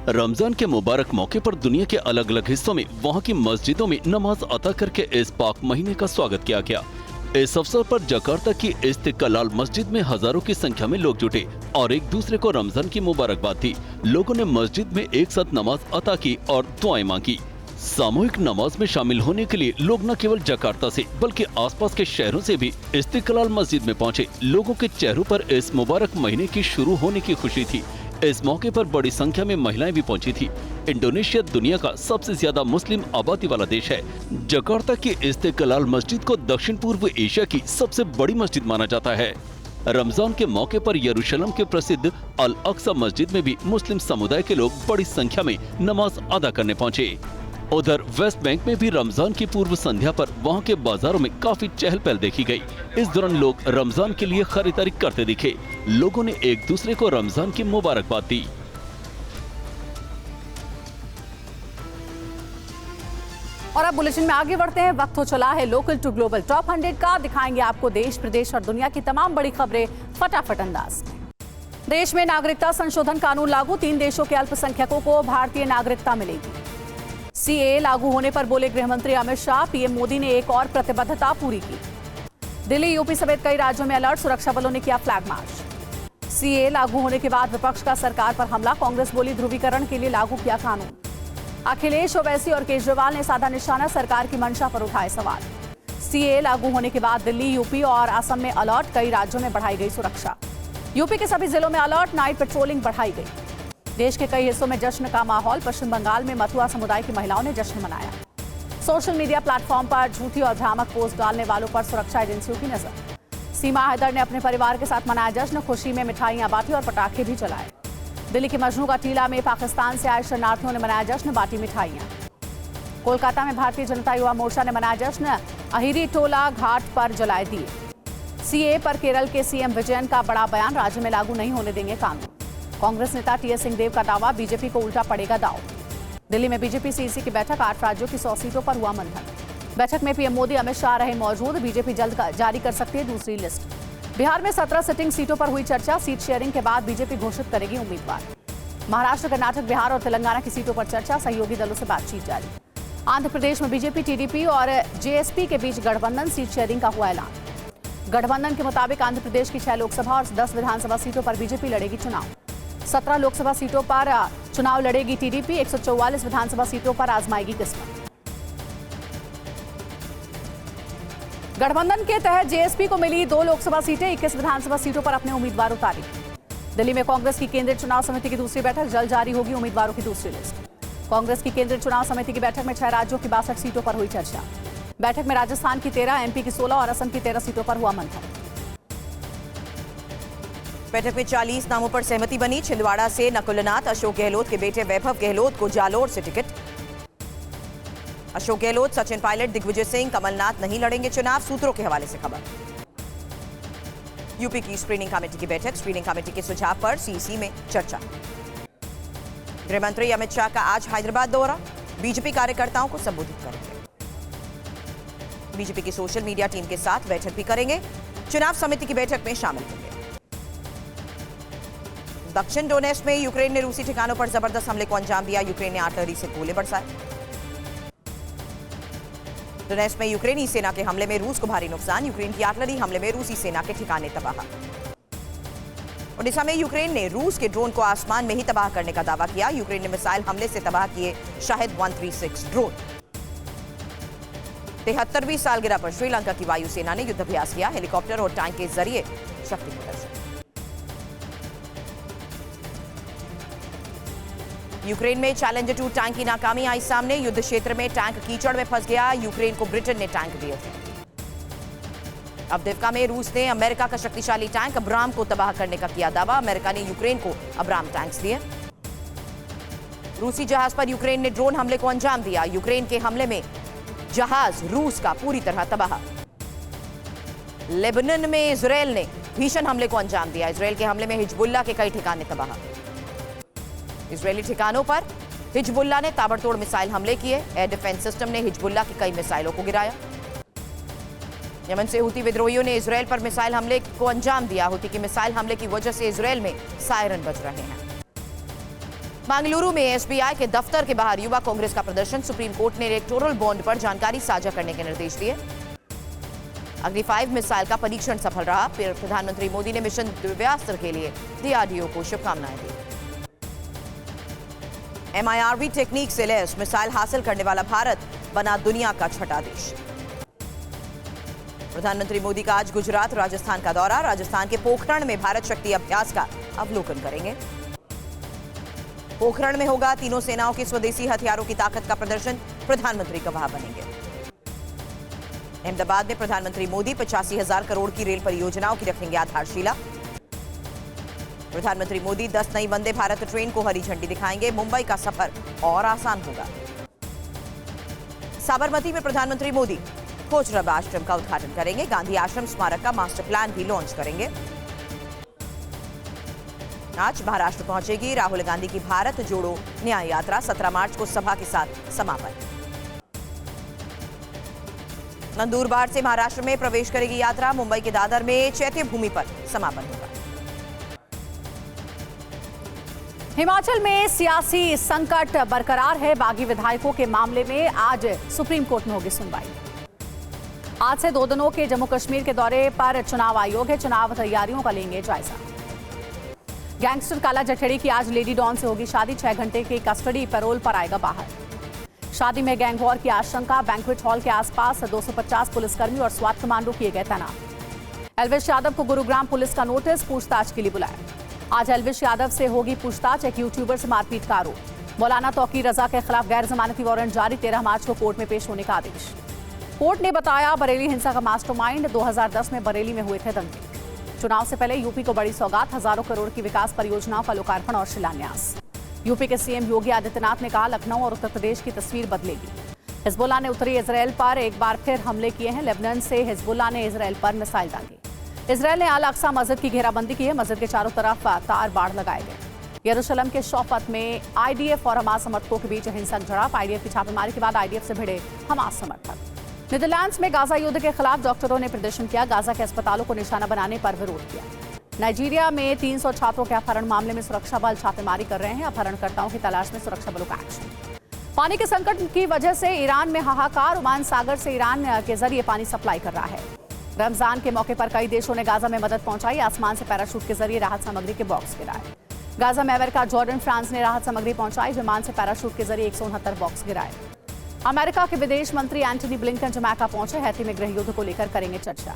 रमजान के मुबारक मौके पर दुनिया के अलग अलग हिस्सों में वहां की मस्जिदों में नमाज अता करके इस पाक महीने का स्वागत किया गया। इस अवसर पर जकार्ता की इस्तिकलाल मस्जिद में हजारों की संख्या में लोग जुटे और एक दूसरे को रमजान की मुबारकबाद दी। लोगों ने मस्जिद में एक साथ नमाज अता की और दुआएं मांगी। सामूहिक नमाज में शामिल होने के लिए लोग न केवल जकार्ता से बल्कि आसपास के शहरों से भी इस्तिकलाल मस्जिद में पहुंचे। लोगों के चेहरों पर इस मुबारक महीने की शुरू होने की खुशी थी। इस मौके पर बड़ी संख्या में महिलाएं भी पहुंची थी। इंडोनेशिया दुनिया का सबसे ज्यादा मुस्लिम आबादी वाला देश है। जकार्ता की इस्तिकलाल मस्जिद को दक्षिण पूर्व एशिया की सबसे बड़ी मस्जिद माना जाता है। रमजान के मौके पर यरूशलेम के प्रसिद्ध अल अक्सा मस्जिद में भी मुस्लिम समुदाय के लोग बड़ी संख्या में नमाज अदा करने पहुंचे। उधर वेस्ट बैंक में भी रमजान की पूर्व संध्या पर वहां के बाजारों में काफी चहल पहल देखी गई। इस दौरान लोग रमजान के लिए खरीदारी करते दिखे। लोगों ने एक दूसरे को रमजान की मुबारकबाद दी। और अब बुलेटिन में आगे बढ़ते हैं। वक्त हो चला है लोकल टू ग्लोबल टॉप 100 का। दिखाएंगे आपको देश, प्रदेश और दुनिया की तमाम बड़ी खबरें फटाफट अंदाज में। देश में नागरिकता संशोधन कानून लागू, 3 देशों के अल्पसंख्यकों को भारतीय नागरिकता मिलेगी। सीए लागू होने पर बोले गृह मंत्री अमित शाह, पीएम मोदी ने एक और प्रतिबद्धता पूरी की। दिल्ली, यूपी समेत कई राज्यों में अलर्ट, सुरक्षा बलों ने किया फ्लैग मार्च। सीए लागू होने के बाद विपक्ष का सरकार पर हमला, कांग्रेस बोली ध्रुवीकरण के लिए लागू किया कानून। अखिलेश, ओवैसी और केजरीवाल ने साधा निशाना, सरकार की मंशा पर उठाए सवाल। सीए लागू होने के बाद दिल्ली, यूपी और असम में अलर्ट, कई राज्यों में बढ़ाई गई सुरक्षा। यूपी के सभी जिलों में अलर्ट, नाइट पेट्रोलिंग बढ़ाई गई। देश के कई हिस्सों में जश्न का माहौल, पश्चिम बंगाल में मथुरा समुदाय की महिलाओं ने जश्न मनाया। सोशल मीडिया प्लेटफॉर्म पर झूठी और भ्रामक पोस्ट डालने वालों पर सुरक्षा एजेंसियों की नजर। सीमा हैदर ने अपने परिवार के साथ मनाया जश्न, खुशी में मिठाइयां बांटी और पटाखे भी चलाए। दिल्ली के मजनू का टीला में पाकिस्तान से आए शरणार्थियों ने मनाया जश्न, बांटी मिठाइयां। कोलकाता में भारतीय जनता युवा मोर्चा ने मनाया जश्न, अहिरी टोला घाट पर जलाए दिए। सीए पर केरल के सीएम विजयन का बड़ा बयान, राज्य में लागू नहीं होने देंगे कानून। कांग्रेस नेता टीएस सिंहदेव का दावा, बीजेपी को उल्टा पड़ेगा दांव। दिल्ली में बीजेपी सीईसी की बैठक, 8 राज्यों की 100 सीटों पर हुआ मंथन। बैठक में पीएम मोदी, अमित शाह रहे मौजूद। बीजेपी जल्द जारी कर सकती है दूसरी लिस्ट। बिहार में 17 सिटिंग सीटों पर हुई चर्चा, सीट शेयरिंग के बाद बीजेपी घोषित करेगी उम्मीदवार। महाराष्ट्र, कर्नाटक, बिहार और तेलंगाना की सीटों पर चर्चा, सहयोगी दलों से बातचीत जारी। आंध्र प्रदेश में बीजेपी, टीडीपी और जेएसपी के बीच गठबंधन, सीट शेयरिंग का हुआ ऐलान। गठबंधन के मुताबिक आंध्र प्रदेश की 6 लोकसभा और 10 विधानसभा सीटों पर बीजेपी लड़ेगी चुनाव। 17 लोकसभा सीटों पर चुनाव लड़ेगी टीडीपी, 144 विधानसभा सीटों पर आजमाएगी किस्मत। गठबंधन के तहत जेएसपी को मिली 2 लोकसभा सीटें, 21 विधानसभा सीटों पर अपने उम्मीदवार उतारी। दिल्ली में कांग्रेस की केंद्रीय चुनाव समिति की दूसरी बैठक, जल्द जारी होगी उम्मीदवारों की दूसरी लिस्ट। कांग्रेस की केंद्रीय चुनाव समिति की बैठक में 6 राज्यों की 62 सीटों पर हुई चर्चा। बैठक में राजस्थान की 13, एमपी की 16 और असम की 13 सीटों पर हुआ मंथन। बैठक में 40 नामों पर सहमति बनी। छिंदवाड़ा से नकुलनाथ, अशोक गहलोत के बेटे वैभव गहलोत को जालोर से टिकट। अशोक गहलोत, सचिन पायलट, दिग्विजय सिंह, कमलनाथ नहीं लड़ेंगे चुनाव, सूत्रों के हवाले से खबर। यूपी की स्क्रीनिंग कमेटी की बैठक, स्क्रीनिंग कमेटी के सुझाव पर सीसी में चर्चा। गृह मंत्री अमित शाह का आज हैदराबाद दौरा, बीजेपी कार्यकर्ताओं को संबोधित करेंगे। बीजेपी की सोशल मीडिया टीम के साथ बैठक भी करेंगे। चुनाव समिति की बैठक में शामिल होंगे। दक्षिण डोनेस्क में यूक्रेन ने रूसी ठिकानों पर जबरदस्त हमले को अंजाम दिया। यूक्रेन ने आर्टिलरी से गोले बरसाए। डोनेस्क में यूक्रेनी सेना के हमले में रूस को भारी नुकसान। यूक्रेन की आर्टिलरी हमले में रूसी सेना के ठिकाने तबाह। ओडिशा में यूक्रेन ने रूस के ड्रोन को आसमान में ही तबाह करने का दावा किया। यूक्रेन ने मिसाइल हमले से तबाह किए शाहिद 136 ड्रोन। 73वीं सालगिरह पर श्रीलंका की वायुसेना ने युद्धाभ्यास किया। हेलीकॉप्टर और टैंक के जरिए शक्ति प्रदर्शन। यूक्रेन में चैलेंजर 2 टैंक की नाकामी आई सामने। युद्ध क्षेत्र में टैंक कीचड़ में फंस गया। यूक्रेन को ब्रिटेन ने टैंक दिए थे। अवदिव्का में रूस ने अमेरिका का शक्तिशाली टैंक अब्राम को तबाह करने का किया दावा। अमेरिका ने यूक्रेन को अब्राम टैंक्स दिए। रूसी जहाज पर यूक्रेन ने ड्रोन हमले को अंजाम दिया। यूक्रेन के हमले में जहाज रूस का पूरी तरह तबाह। लेबनान में इजरायल ने भीषण हमले को अंजाम दिया। इजरायल के हमले में हिजबुल्लाह के कई ठिकाने तबाह। इजरायली ठिकानों पर हिजबुल्लाह ने ताबड़तोड़ मिसाइल हमले किए। एयर डिफेंस सिस्टम ने हिजबुल्लाह की कई मिसाइलों को गिराया। यमन से हुती विद्रोहियों ने इजरायल पर मिसाइल हमले को अंजाम दिया। हुती के मिसाइल हमले की वजह से इजरायल में सायरन बज रहे हैं। बेंगलुरु में एसबीआई के दफ्तर के बाहर युवा कांग्रेस का प्रदर्शन। सुप्रीम कोर्ट ने इलेक्टोरल बॉन्ड पर जानकारी साझा करने के निर्देश दिए। अग्नि 5 मिसाइल का परीक्षण सफल रहा। प्रधानमंत्री मोदी ने मिशन दिव्यास्त्र के लिए डीआरडीओ को शुभकामनाएं दी। MIRV टेक्निक से लैस मिसाइल हासिल करने वाला भारत बना दुनिया का छठा देश। प्रधानमंत्री मोदी का आज गुजरात, राजस्थान का दौरा। राजस्थान के पोखरण में भारत शक्ति अभ्यास का अवलोकन करेंगे। पोखरण में होगा तीनों सेनाओं के स्वदेशी हथियारों की ताकत का प्रदर्शन। प्रधानमंत्री गवाह बनेंगे। अहमदाबाद में प्रधानमंत्री मोदी 85,000 करोड़ की रेल परियोजनाओं की रखेंगे आधारशिला। प्रधानमंत्री मोदी 10 नई वंदे भारत ट्रेन को हरी झंडी दिखाएंगे। मुंबई का सफर और आसान होगा। साबरमती में प्रधानमंत्री मोदी कोचरब आश्रम का उद्घाटन करेंगे। गांधी आश्रम स्मारक का मास्टर प्लान भी लॉन्च करेंगे। आज महाराष्ट्र पहुंचेगी राहुल गांधी की भारत जोड़ो न्याय यात्रा। 17 मार्च को सभा के साथ समापन। नंदुरबार से महाराष्ट्र में प्रवेश करेगी यात्रा। मुंबई के दादर में चैत्य भूमि पर समापन होगा। हिमाचल में सियासी संकट बरकरार है। बागी विधायकों के मामले में आज सुप्रीम कोर्ट में होगी सुनवाई। आज से 2 दिनों के जम्मू कश्मीर के दौरे पर चुनाव आयोग है। चुनाव तैयारियों का लेंगे जायजा। गैंगस्टर काला जठेड़ी की आज लेडी डॉन से होगी शादी। 6 घंटे की कस्टडी पैरोल पर आएगा बाहर। शादी में गैंग वॉर की आशंका। बैंक्वेट हॉल के आसपास 250 पुलिसकर्मी और स्वात कमांडो किए गए तैनात। एल्विश यादव को गुरुग्राम पुलिस का नोटिस, पूछताछ के लिए बुलाया। आज एल्विश यादव से होगी पूछताछ। एक यूट्यूबर से मारपीट का आरोप। मौलाना तौकीर रजा के खिलाफ गैर जमानती वारंट जारी। 13 मार्च को कोर्ट में पेश होने का आदेश। कोर्ट ने बताया बरेली हिंसा का मास्टरमाइंड। 2010 में बरेली में हुए थे दंगे। चुनाव से पहले यूपी को बड़ी सौगात। हजारों करोड़ की विकास परियोजनाओं का लोकार्पण और शिलान्यास। यूपी के सीएम योगी आदित्यनाथ ने कहा लखनऊ और उत्तर प्रदेश की तस्वीर बदलेगी। हिजबुल्लाह ने उत्तरी इजरायल पर एक बार फिर हमले किए हैं। लेबनान से हिजबुल्लाह ने इजरायल पर मिसाइल दागी। इजरायल ने अल अक्सा मस्जिद की घेराबंदी की है। मस्जिद के चारों तरफ तार बाढ़ लगाए गए। यरूशलेम के शौकत में आईडीएफ और हमास समर्थकों के बीच हिंसक झड़प। आईडीएफ की छापेमारी के बाद आईडीएफ से भिड़े हमास समर्थक। नीदरलैंड्स में गाजा युद्ध के खिलाफ डॉक्टरों ने प्रदर्शन किया। गाजा के अस्पतालों को निशाना बनाने पर विरोध किया। नाइजीरिया में 300 छात्रों के अपहरण मामले में सुरक्षा बल छापेमारी कर रहे हैं। अपहरणकर्ताओं की तलाश में सुरक्षा बलों का एक्शन। पानी के संकट की वजह से ईरान में हाहाकार। ओमान सागर से ईरान के जरिए पानी सप्लाई कर रहा है। रमजान के मौके पर कई देशों ने गाजा में मदद पहुंचाई। आसमान से पैराशूट के जरिए राहत सामग्री के बॉक्स गिराए। गाजा में अमेरिका, जॉर्डन, फ्रांस ने राहत सामग्री पहुंचाई। विमान से पैराशूट के जरिए 169 बॉक्स गिराए। अमेरिका के विदेश मंत्री एंटनी ब्लिंकन जमैका पहुंचे। हैती में गृह युद्ध को लेकर करेंगे चर्चा।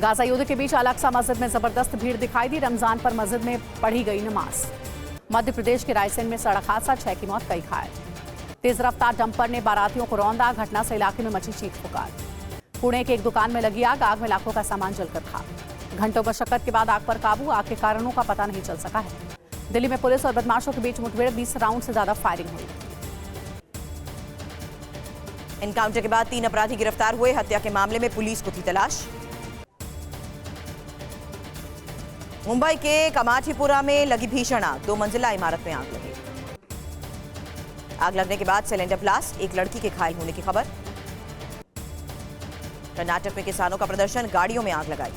गाजा युद्ध के बीच अल अक्सा मस्जिद में जबरदस्त भीड़ दिखाई दी। रमजान पर मस्जिद में पढ़ी गई नमाज। मध्य प्रदेश के रायसेन में सड़क हादसा, 6 की मौत, कई घायल। तेज रफ्तार डंपर ने बारातियों को रौंदा। घटना से इलाके में मची चीख पुकार। पुणे के एक दुकान में लगी आग में लाखों का सामान जलकर खाक। घंटों मशक्कत के बाद आग पर काबू। आग के कारणों का पता नहीं चल सका है। दिल्ली में पुलिस और बदमाशों के बीच मुठभेड़, 20 राउंड से ज्यादा फायरिंग हुई। एनकाउंटर के बाद 3 अपराधी गिरफ्तार हुए। हत्या के मामले में पुलिस को थी तलाश। मुंबई के कमाठीपुरा में लगी भीषण आग। 2 मंजिला इमारत में आग लगी। आग लगने के बाद सिलेंडर ब्लास्ट, एक लड़की के घायल होने की खबर। कर्नाटक में किसानों का प्रदर्शन, गाड़ियों में आग लगाई।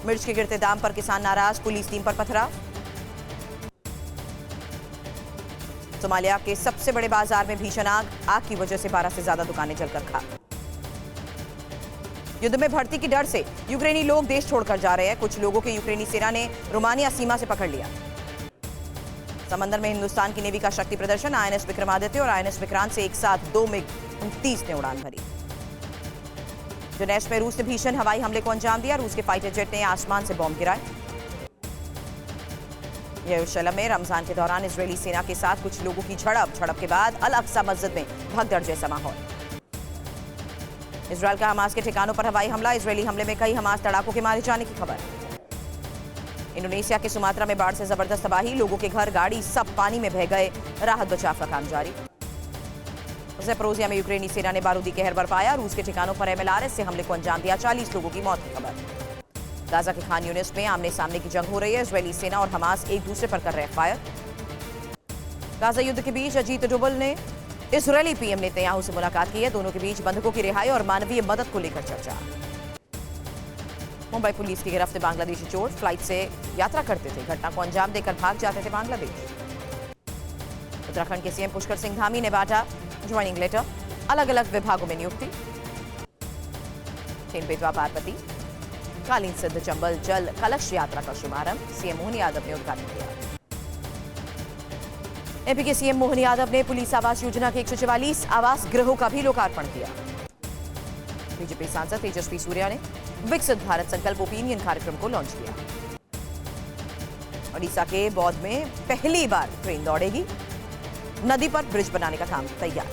मिर्च के गिरते दाम पर किसान नाराज, पुलिस टीम पर पथराव। सोमालिया के सबसे बड़े बाजार में भीषण आग। आग की वजह से 12 से ज्यादा दुकानें जलकर खाक। युद्ध में भर्ती की डर से यूक्रेनी लोग देश छोड़कर जा रहे हैं। कुछ लोगों के यूक्रेनी सेना ने रोमानिया सीमा से पकड़ लिया। समंदर में हिंदुस्तान की नेवी का शक्ति प्रदर्शन। आईएनएस विक्रमादित्य और आईएनएस विक्रांत से एक साथ 2 MiG-29 ने उड़ान भरी। डोनेट्स्क में रूस ने भीषण हवाई हमले को अंजाम दिया। रूस के फाइटर जेट ने आसमान से बॉम्ब गिराए। यरूशलेम में रमजान के दौरान इजरायली सेना के साथ कुछ लोगों की झड़प के बाद अल अक्सा मस्जिद में भगदड़ जैसा माहौल। इजरायल का हमास के ठिकानों पर हवाई हमला। इजरायली हमले में कई हमास लड़ाकों के मारे जाने की खबर। इंडोनेशिया के सुमात्रा में बाढ़ से जबरदस्त तबाही। लोगों के घर, गाड़ी सब पानी में बह गए। राहत बचाव का काम जारी। ज़ैपोरिज़िया में यूक्रेनी सेना ने बारूदी कहर बरपाया। रूस के ठिकानों पर MLRS से हमले को अंजाम दिया। 40 लोगों की मौत की खबर। गाजा के खान यूनिस में आमने सामने की जंग हो रही है। इजरायली सेना और हमास एक दूसरे पर कर रहे फायर। गाजा युद्ध के बीच अजीत डोभाल ने इजरायली पीएम नेतन्याहू से मुलाकात की है। दोनों के बीच बंधकों की रिहाई और मानवीय मदद को लेकर चर्चा। मुंबई पुलिस की गिरफ्त बांग्लादेशी चोर फ्लाइट से यात्रा करते थे। घटना को अंजाम देकर भाग जाते थे बांग्लादेश। उत्तराखंड के सीएम पुष्कर सिंह धामी ने बांटा ज्वाइनिंग लेटर। अलग अलग विभागों में नियुक्ति। बेतवा पार्वती कालीन सिद्ध चंबल जल कलश यात्रा का शुभारंभ। सीएम मोहन यादव ने उद्घाटन किया। एमपी के सीएम मोहन यादव ने पुलिस आवास योजना के 144 आवास गृहों का भी लोकार्पण किया। बीजेपी सांसद तेजस्वी सूर्या ने विकसित भारत संकल्प ओपिनियन कार्यक्रम को लॉन्च किया। ओडिशा के बौद्ध में पहली बार ट्रेन दौड़ेगी। नदी पर ब्रिज बनाने का काम तैयार।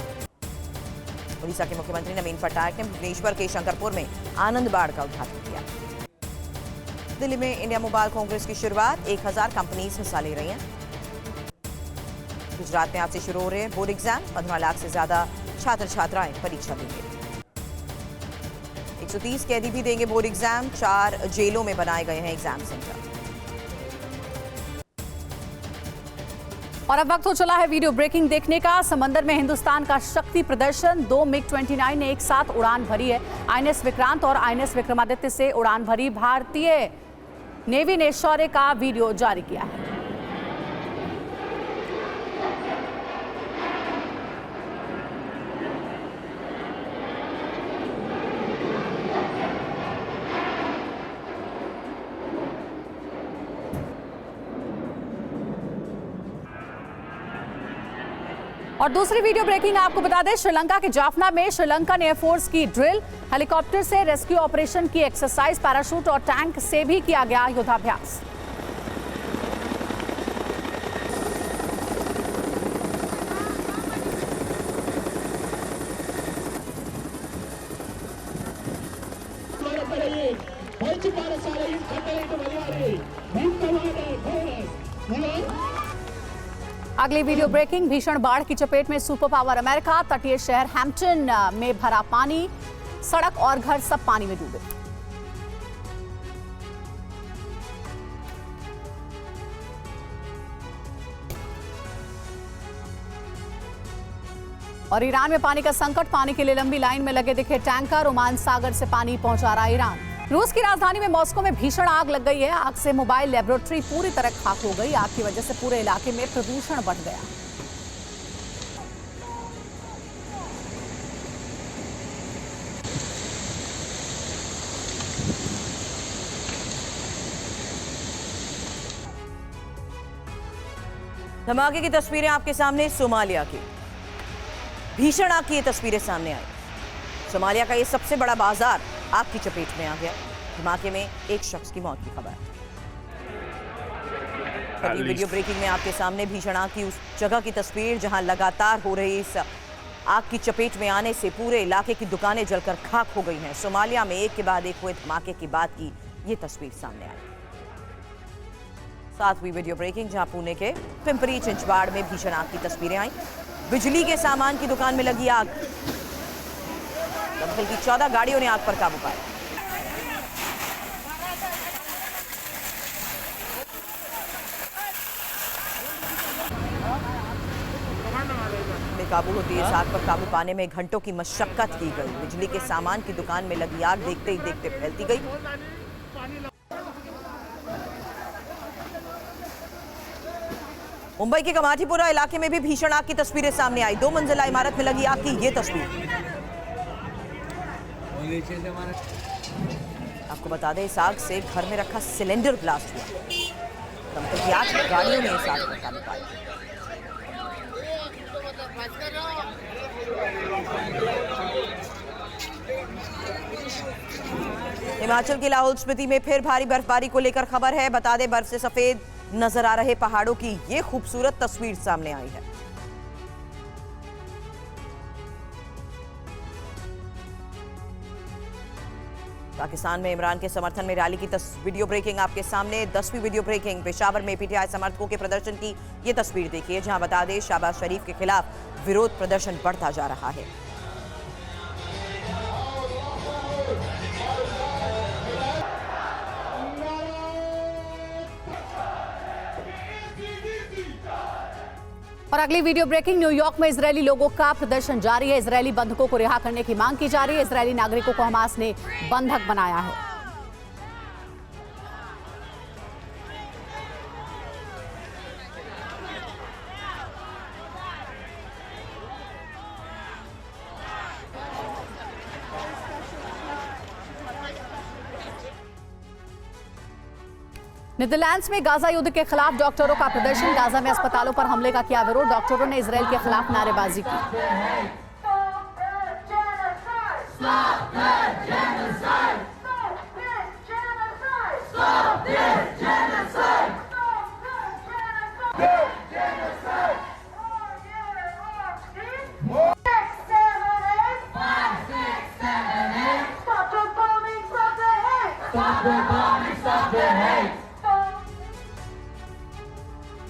ओडिशा के मुख्यमंत्री नवीन पटनायक ने भुवनेश्वर के शंकरपुर में आनंद बाड़ का उद्घाटन किया। दिल्ली में इंडिया मोबाइल कांग्रेस की शुरुआत। 1000 कंपनीज हिस्सा ले रही हैं। गुजरात में आज से शुरू हो रहे हैं बोर्ड एग्जाम। 15 लाख से ज्यादा छात्र छात्राएं परीक्षा देंगे। 130 कैदी भी देंगे बोर्ड एग्जाम। 4 जेलों में बनाए गए हैं एग्जाम सेंटर। और अब वक्त हो चला है वीडियो ब्रेकिंग देखने का। समंदर में हिंदुस्तान का शक्ति प्रदर्शन। 2 MiG-29 ने एक साथ उड़ान भरी है। आईएनएस विक्रांत और आईएनएस विक्रमादित्य से उड़ान भरी। भारतीय नेवी ने शौर्य का वीडियो जारी किया है। और दूसरी वीडियो ब्रेकिंग आपको बता दें, श्रीलंका के जाफना में श्रीलंकन एयरफोर्स की ड्रिल, हेलीकॉप्टर से रेस्क्यू ऑपरेशन की एक्सरसाइज, पैराशूट और टैंक से भी किया गया युद्धाभ्यास। अगली वीडियो ब्रेकिंग, भीषण बाढ़ की चपेट में सुपर पावर अमेरिका। तटीय शहर हैम्पटन में भरा पानी, सड़क और घर सब पानी में डूबे। और ईरान में पानी का संकट, पानी के लिए लंबी लाइन में लगे दिखे टैंकर। ओमान सागर से पानी पहुंचा रहा ईरान। रूस की राजधानी में मॉस्को में भीषण आग लग गई है। आग से मोबाइल लेबोरेटरी पूरी तरह खाक हो गई। आग की वजह से पूरे इलाके में प्रदूषण बढ़ गया। धमाके की तस्वीरें आपके सामने सोमालिया की। भीषण आग की ये तस्वीरें सामने आई। सोमालिया का ये सबसे बड़ा बाजार आग की चपेट में आ गया। धमाके में एक शख्स की मौत की खबर। अगली वीडियो ब्रेकिंग में आपके सामने भीषण आग की उस जगह की तस्वीर जहां लगातार हो रही इस आग की चपेट में आने से पूरे इलाके की दुकानें जलकर खाक हो गई हैं। सोमालिया में एक के बाद एक हुए धमाके के बाद की ये तस्वीर सामने आई। साथ हुई वीडियो ब्रेकिंग जहां पुणे के पिंपरी चिंचवाड़ में भीषण आग की तस्वीरें आई। बिजली के सामान की दुकान में लगी आग। दमकल की 14 गाड़ियों ने आग पर काबू पाया। काबू होती है। इस आग पर काबू पाने में घंटों की मशक्कत की गई। बिजली के सामान की दुकान में लगी आग देखते ही देखते फैलती गई। मुंबई के कमाठीपुरा इलाके में भी भीषण आग की तस्वीरें सामने आई। 2 मंजिला इमारत में लगी आग की ये तस्वीर। आपको बता दें, इस आग से घर में रखा सिलेंडर ब्लास्ट हुआ। दमकल की 8 गाड़ियों ने इस आग पर काबू पाया। हिमाचल की लाहौल स्पीति में फिर भारी बर्फबारी को लेकर खबर है। बता दें, बर्फ से सफेद नजर आ रहे पहाड़ों की ये खूबसूरत तस्वीर सामने आई है। पाकिस्तान में इमरान के समर्थन में रैली की वीडियो ब्रेकिंग आपके सामने। 10वीं वीडियो ब्रेकिंग। पेशावर में पीटीआई समर्थकों के प्रदर्शन की ये तस्वीर देखिए, जहां बता दें शहबाज शरीफ के खिलाफ विरोध प्रदर्शन बढ़ता जा रहा है। और अगली वीडियो ब्रेकिंग। न्यूयॉर्क में इजरायली लोगों का प्रदर्शन जारी है। इजरायली बंधकों को रिहा करने की मांग की जा रही है। इजरायली नागरिकों को हमास ने बंधक बनाया है। नीदरलैंड्स में गाजा युद्ध के खिलाफ डॉक्टरों का प्रदर्शन। गाजा में अस्पतालों पर हमले का किया विरोध। डॉक्टरों ने इजरायल के खिलाफ नारेबाजी की।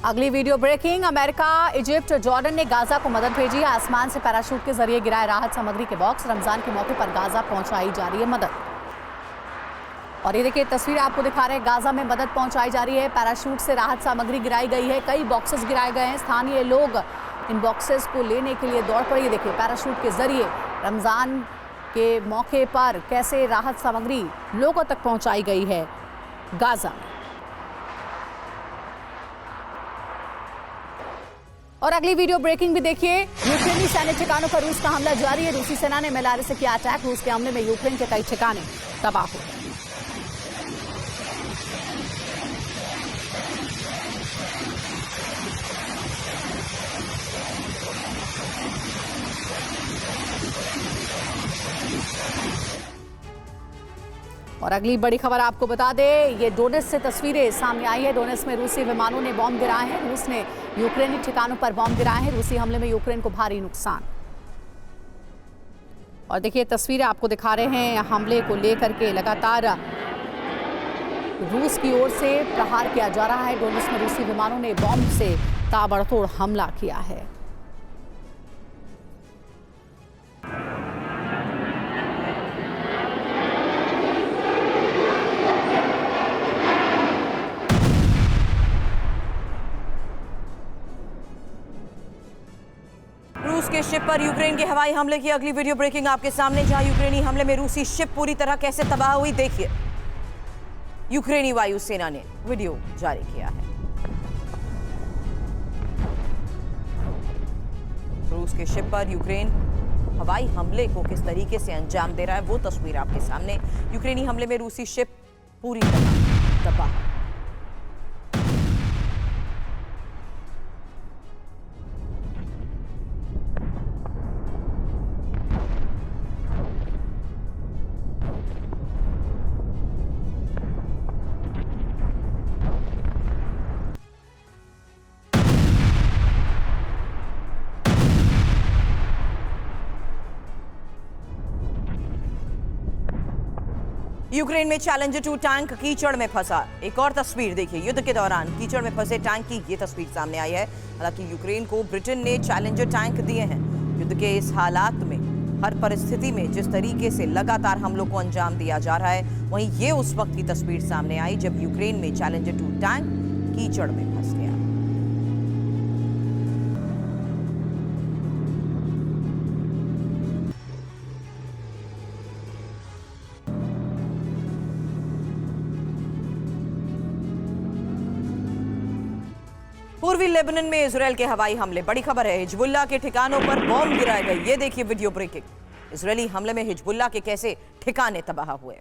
अगली video breaking. America, Egypt, Jordan ने गाजा को मदद भेजी। आसमान से पैराशूट के जरिए गिराए राहत सामग्री के बॉक्स। रमजान के मौके पर गाजा पहुंचाई जा रही है मदद। और ये देखिए तस्वीर आपको दिखा रहे हैं, गाजा में मदद पहुंचाई जा रही है। पैराशूट से राहत सामग्री गिराई गई है। कई बॉक्सेस गिराए गए हैं। स्थानीय लोग इन बॉक्सेस को लेने के लिए दौड़ पड़े। देखिए पैराशूट के जरिए रमजान के मौके पर कैसे राहत सामग्री लोगों तक पहुंचाई गई है गाजा में। और अगली वीडियो ब्रेकिंग भी देखिए। यूक्रेनी सैन्य ठिकानों पर रूस का हमला जारी है। रूसी सेना ने बेलारूस से किया अटैक। रूस के हमले में यूक्रेन के कई ठिकाने तबाह हो गए। और अगली बड़ी खबर आपको बता दें, ये डोनेट्स से तस्वीरें सामने आई है। डोनेट्स में रूसी विमानों ने बॉम्ब गिराए हैं। रूस ने यूक्रेनी ठिकानों पर बॉम्ब गिराए हैं। रूसी हमले में यूक्रेन को भारी नुकसान। और देखिए तस्वीरें आपको दिखा रहे हैं हमले को लेकर के। लगातार रूस की ओर से प्रहार किया जा रहा है। डोनेट्स में रूसी विमानों ने बॉम्ब से ताबड़तोड़ हमला किया है। रूस के शिप पर यूक्रेन के हवाई हमले की अगली वीडियो ब्रेकिंग आपके सामने, जहां यूक्रेनी हमले में रूसी शिप पूरी तरह कैसे तबाह हुई देखिए। यूक्रेनी वायुसेना ने वीडियो जारी किया है। रूस के शिप पर यूक्रेन हवाई हमले को किस तरीके से अंजाम दे रहा है वो तस्वीर आपके सामने। यूक्रेनी हमले में रूसी शिप पूरी तरह तबाह। यूक्रेन में चैलेंजर 2 टैंक कीचड़ में फंसा। एक और तस्वीर देखिए, युद्ध के दौरान कीचड़ में फंसे टैंक की ये तस्वीर सामने आई है। हालांकि यूक्रेन को ब्रिटेन ने चैलेंजर टैंक दिए हैं। युद्ध के इस हालात में, हर परिस्थिति में जिस तरीके से लगातार हमलों को अंजाम दिया जा रहा है, वहीं ये उस वक्त की तस्वीर सामने आई जब यूक्रेन में चैलेंजर 2 टैंक कीचड़ में फंस गया। पूर्वी लेबनान में इजरायल के हवाई हमले, बड़ी खबर है। हिजबुल्लाह के ठिकानों पर बॉम्ब गिराए गए। ये देखिए वीडियो ब्रेकिंग। इजरायली हमले में हिजबुल्लाह के कैसे ठिकाने तबाह हुए।